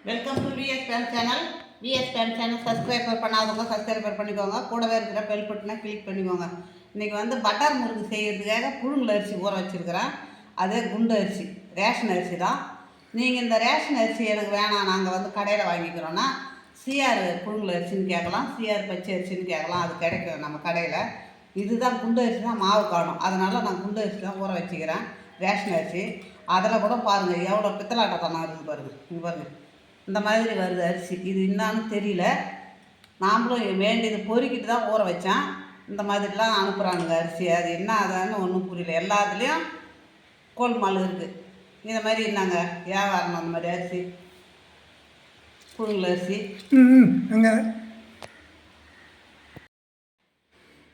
Welcome to VS Fame channel. VS Fame channel subscriber பண்ணாதவங்க subscriber பண்ணிக்கோங்க. கூடவே இருக்கிற பெல் பட்டனை கிளிக் பண்ணிக்கோங்க. இன்றைக்கி வந்து பட்டர் முறுக்கு செய்கிறதுக்காக புழுங்கல் அரிசி ஊற வச்சுருக்கிறேன். அதே குண்டு அரிசி, ரேஷன் அரிசி தான். நீங்கள் இந்த ரேஷன் அரிசி எனக்கு வேணாம், நாங்கள் வந்து கடையில் வாங்கிக்கிறோன்னா சிஆர் புழுங்கல் அரிசின்னு கேட்கலாம், சிஆர் பச்சை அரிசின்னு கேட்கலாம். அது கிடைக்கும் நம்ம கடையில். இதுதான் குண்டு அரிசி தான், மாவு காணும். அதனால் நான் குண்டு அரிசி தான் ஊற வச்சுக்கிறேன், ரேஷன் அரிசி. அதில் கூட பாருங்கள் எவ்வளோ பித்தலாட்டத்தனம் இருக்குது பாருங்கள். இங்கே பாருங்கள், இந்த மாதிரி வருது அரிசி. இது என்னான்னு தெரியல. நாமளும் வேண்டியது பொறிக்கிட்டு தான் ஊற வச்சேன். இந்த மாதிரிலாம் அனுப்புகிறானுங்க அரிசி. அது என்ன அதான்னு ஒன்றும் புரியல. எல்லாத்துலேயும் கோல்மால் இருக்குது. இந்த மாதிரி என்னங்க வியாபாரம் அந்த மாதிரி அரிசி, புழுங்கல் அரிசி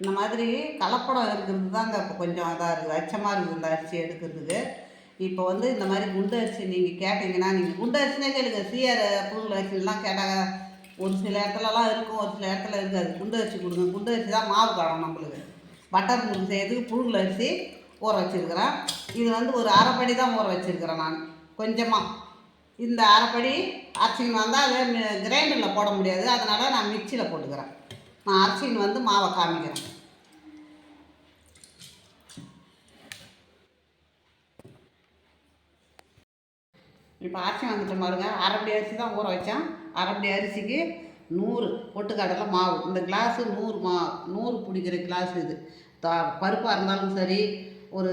இந்த மாதிரி கலப்படம் இருக்கிறது தாங்க இப்போ கொஞ்சம் இதாக இருக்குது, அச்சமாக இருக்குது இந்த அரிசி எடுக்கிறதுக்கு. இப்போ வந்து இந்த மாதிரி குண்டு அரிசி நீங்கள் கேட்டிங்கன்னா, நீங்கள் குண்டு அரிசினே கேளுங்க. சிஆர் புழுங்கல் அரிசிலாம் கேட்டாங்க, ஒரு சில இடத்துலலாம் இருக்கும், ஒரு சில இடத்துல இருக்காது. குண்டு அரிசி கொடுங்க. குண்டு அரிசி தான் மாவு காணும் நம்மளுக்கு. பட்டர் முறுக்கு செய்யறதுக்கு புழுங்கல் அரிசி ஊற வச்சுருக்கிறேன். இது வந்து ஒரு அரைப்படி தான் ஊற வச்சுருக்கிறேன் நான், கொஞ்சமாக. இந்த அரைப்படி அரிசின்னு வந்தால் அதை கிரைண்டரில் போட முடியாது, அதனால் நான் மிக்சியில் போட்டுக்கிறேன். நான் அரிசின்னு வந்து மாவை காமிக்கிறேன். இப்போ அரிசி வந்துட்டு பாருங்க. அரைப்படி அரிசி தான் ஊற வச்சேன். அரைப்படி அரிசிக்கு 100 பொட்டுக்கடலை மாவு. இந்த கிளாஸு 100 பிடிக்கிற கிளாஸ் இது. பருப்பாக இருந்தாலும் சரி, ஒரு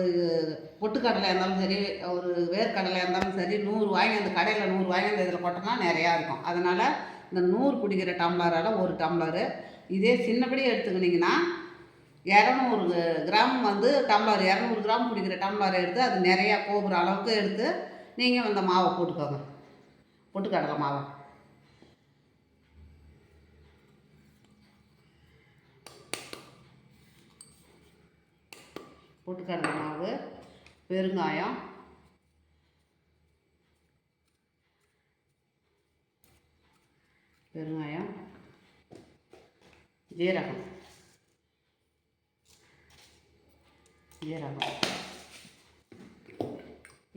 பொட்டுக்கடலையாக இருந்தாலும் சரி, ஒரு வேர்க்கடலையாக இருந்தாலும் சரி, 100 வாங்கி அந்த கடையில் 100 வாங்கி அந்த இதில் போட்டோம்னா நிறையா இருக்கும். அதனால் இந்த 100 பிடிக்கிற டம்ளரால் 1 டம்ளரு. இதே சின்னபடி எடுத்துக்கிட்டிங்கன்னா 200 கிராம் வந்து டம்ளர், 200 கிராம் பிடிக்கிற டம்ளர் எடுத்து அது நிறையா போகிற அளவுக்கு எடுத்து நீங்கள் அந்த மாவை போட்டுக்கோங்க, பொட்டுக்கடலை மாவை. பொட்டுக்கடலை மாவு, பெருங்காயம், ஜீரகம்,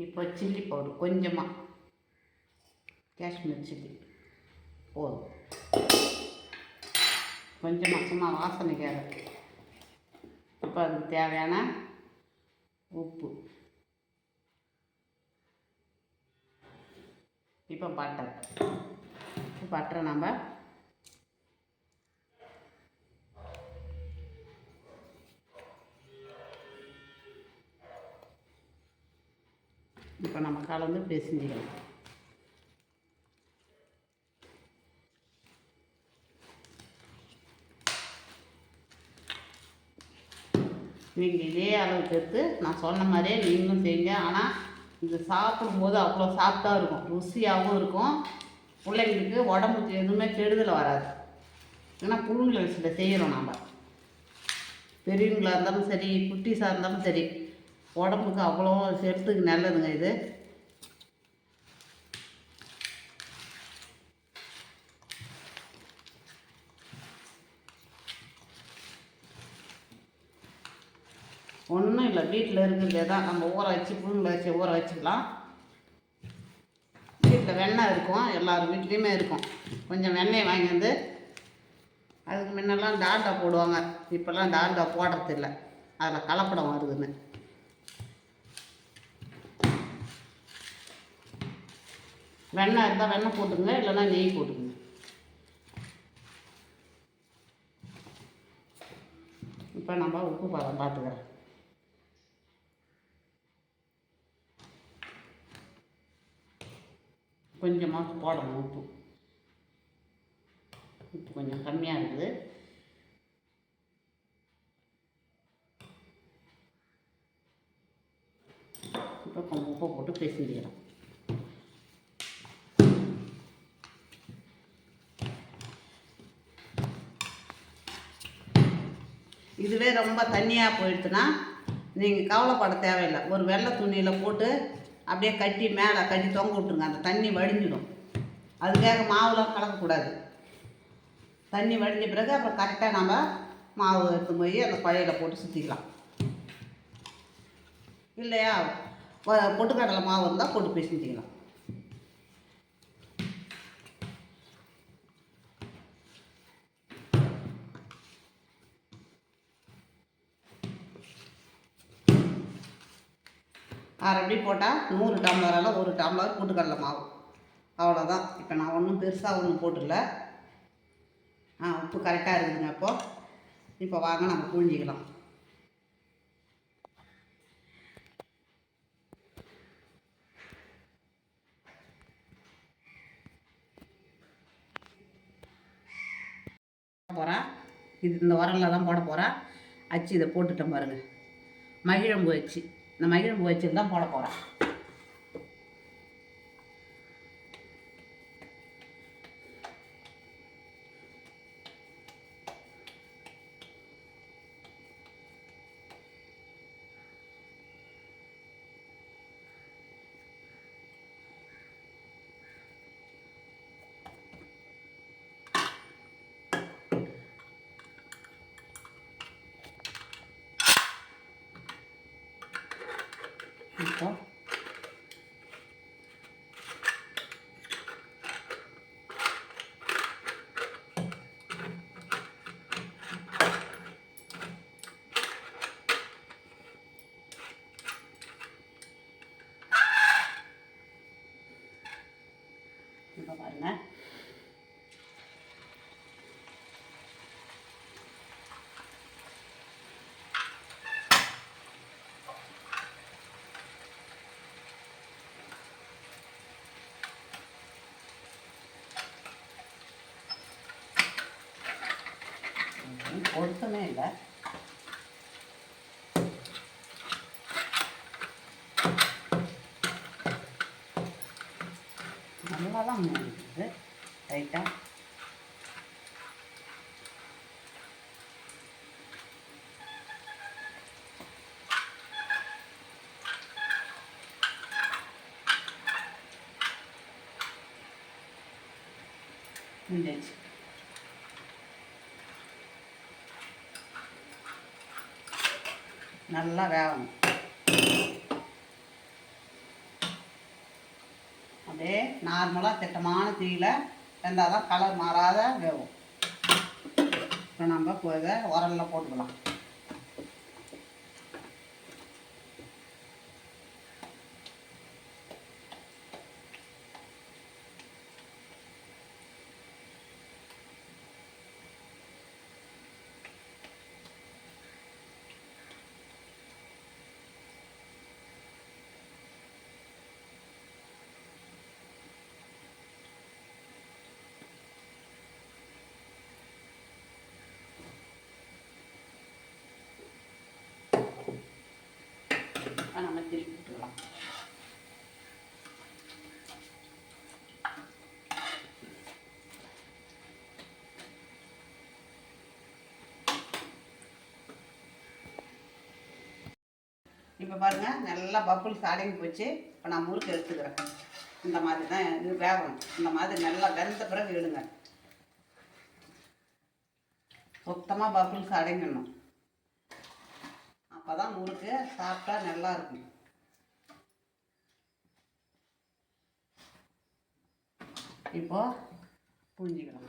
இப்போ சில்லி பவுடர் கொஞ்சமாக, காஷ்மீர் சில்லி போதும், கொஞ்சமாக சும்மா வாசனைக்காக. இப்போ அதுக்கு தேவையான உப்பு. இப்போ பட்டரை நம்ம கலந்து பேசிஞ்சிக்கலாம். நீங்கள் இதே அளவுக்கு எடுத்து நான் சொன்ன மாதிரியே நீங்களும் செய்யுங்க. ஆனால் இது சாப்பிடும்போது அவ்வளோ சாஃப்டாக இருக்கும், ருசியாகவும் இருக்கும். பிள்ளைங்களுக்கு உடம்புக்கு எதுவுமே கெடுதல் வராது. ஏன்னா புழுங்கல் அரிசியில் செய்கிறோம் நாம். பெரியவங்களாக இருந்தாலும் சரி, குட்டீஸாக இருந்தாலும் சரி, உடம்புக்கு அவ்வளோ ஹெல்த்துக்கு நல்லதுங்க இது. ஒன்றும் இல்லை, வீட்டில் இருக்கிறதே தான் நம்ம ஊற வச்சு புழுங்கல் வச்சு ஊற வச்சுக்கலாம். வீட்டில் வெண்ணெய் இருக்கும், எல்லார் வீட்லேயுமே இருக்கும். கொஞ்சம் வெண்ணெய் வாங்கி வந்து, அதுக்கு முன்னெல்லாம் டால்டா போடுவாங்க, இப்போல்லாம் டால்டா போடுறதில்லை, அதில் கலப்படம் வருதுன்னு. வெண்ணெய் இருந்தால் வெண்ணெய் போட்டுங்க, இல்லைன்னா நெய் போட்டுங்க. இப்போ நம்ம உப்பு பதம் பார்த்துக்கிறேன். கொஞ்சமாக போடணும் உப்பு கொஞ்சம் கம்மியாக இருக்குது. இப்போ கொஞ்சம் உப்பை போட்டு பேசிக்கலாம். இதுவே ரொம்ப தண்ணியாக போயிடுச்சுன்னா நீங்கள் கவலைப்பட தேவையில்லை. ஒரு வெள்ளை துணியில் போட்டு அப்படியே கட்டி மேலே கட்டி தொங்க விட்டுருங்க, அந்த தண்ணி வடிஞ்சிடும். அதுக்காக மாவுலாம் கலக்கக்கூடாது. தண்ணி வடிஞ்ச பிறகு அப்புறம் கரெக்டாக நம்ம மாவு எடுத்து போய் அந்த குழையில போட்டு சுற்றிக்கலாம். இல்லையா பொட்டுக்கடலை மாவு இருந்தால் போட்டு பிசைஞ்சிக்கலாம். அரை அப்படி போட்டால் 100 டம்ளரால் 1 டம்ளர் பொட்டுக்கடலை மாவு, அவ்வளோதான். இப்போ நான் ஒன்றும் பெருசாக ஒன்றும் போட்டுடல. உப்பு கரெக்டாக இருக்குதுங்க. இப்போ வாங்க நம்ம புழிஞ்சிக்கலாம். போகிறேன் இது இந்த உரலில் தான் போட போகிறேன். அச்சு இதை போட்டுட்டேன் பாருங்கள், மகிழம்பு அச்சு. இந்த மகிழம்பு வச்சு தான் போட போகிறேன். இப்போ பாருங்க, பொருத்தமே இல்லை. நல்லா தான் இருக்குது ரைட்டாக. முடிஞ்சிச்சு. நல்லா வேகணும். அப்படியே நார்மலாக திட்டமான தீயில வெந்தால் தான் கலர் மாறாத வேகும். இப்போ நம்ம இதை உரலில் போட்டுக்கலாம். நம்ம திருப்பி விட்டுக்கலாம். இப்போ பாருங்கள், நல்லா பப்புள்ஸ் அடங்கி போச்சு. இப்போ நான் முறுக்கு எடுத்துக்கிறேன். இந்த மாதிரி தான் இது வேகணும். இந்த மாதிரி நல்லா வெந்த பிறகு எடுங்க. சுத்தமாக பப்புள்ஸ் அடங்கிடணும். அப்போ தான் முறுக்கு சாப்பிட்டா நல்லா இருக்கும். இப்போ புழிஞ்சிக்கலாம்.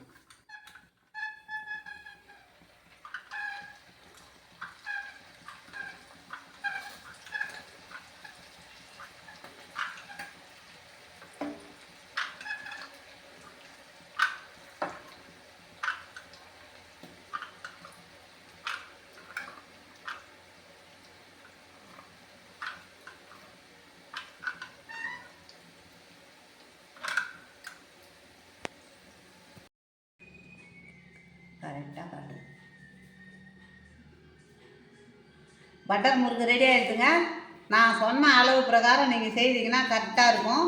கரெக்டாக காட்டு. பட்டர் முறுக்கு ரெடி ஆகிடுதுங்க. நான் சொன்ன அளவு பிரகாரம் நீங்கள் செய்தீங்கன்னா கரெக்டாக இருக்கும்.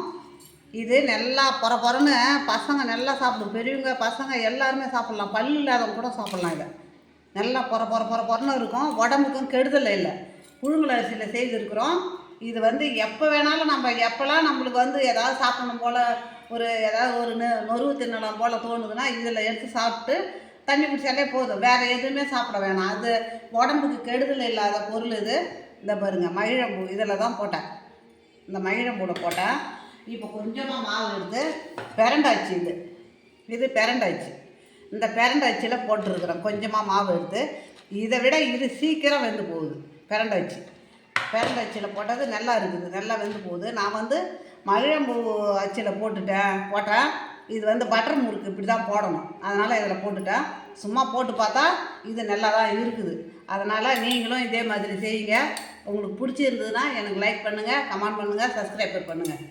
இது நல்லா பொறன்னு பசங்க நல்லா சாப்பிடும். பெரியவங்க பசங்க எல்லாருமே சாப்பிட்லாம். பல்லு இல்லாதவங்க கூட சாப்பிட்லாம். இதை நல்லா பொறன்னு இருக்கும். உடம்புக்கும் கெடுதல் இல்லை. புழுங்கல் அரிசியில் செய்திருக்கிறோம். இது வந்து எப்போ வேணாலும் நம்ம எப்போல்லாம் நம்மளுக்கு வந்து ஏதாவது சாப்பிடணும் போல் ஏதாவது ஒரு நொறுவு தின்னலாம் போல் தோணுதுன்னா இதில் எடுத்து சாப்பிட்டு தண்ணி குடித்தாலே போதும். வேறு எதுவுமே சாப்பிட வேணாம். அது உடம்புக்கு கெடுதல் இல்லாத பொருள் இது. இந்த பாருங்கள், மகிழம்பூ இதில் தான் போட்டேன். இந்த மகிழம்பூட போட்டேன். இப்போ கொஞ்சமாக மாவு எடுத்து பிரண்டாச்சு. இது பிரண்டாச்சு. இந்த பிரண்டாச்சியில் போட்டுருக்குறேன். கொஞ்சமாக மாவு எடுத்து, இதை விட இது சீக்கிரம் வெந்து போகுது பிரண்டாச்சு. பேரண்ட் அச்சில் போட்டது நல்லா இருக்குது, நல்லா வெந்து போகுது. நான் வந்து மகிழம்பூ அச்சில் போட்டேன். இது வந்து பட்டர் முறுக்கு இப்படி தான் போடணும், அதனால் இதில் போட்டுட்டேன். சும்மா போட்டு பார்த்தா இது நல்லா தான் இருக்குது. அதனால் நீங்களும் இதே மாதிரி செய்யுங்க. உங்களுக்கு பிடிச்சிருந்ததுன்னா எனக்கு லைக் பண்ணுங்கள், கமெண்ட் பண்ணுங்கள், சப்ஸ்கிரைப் பண்ணுங்கள்.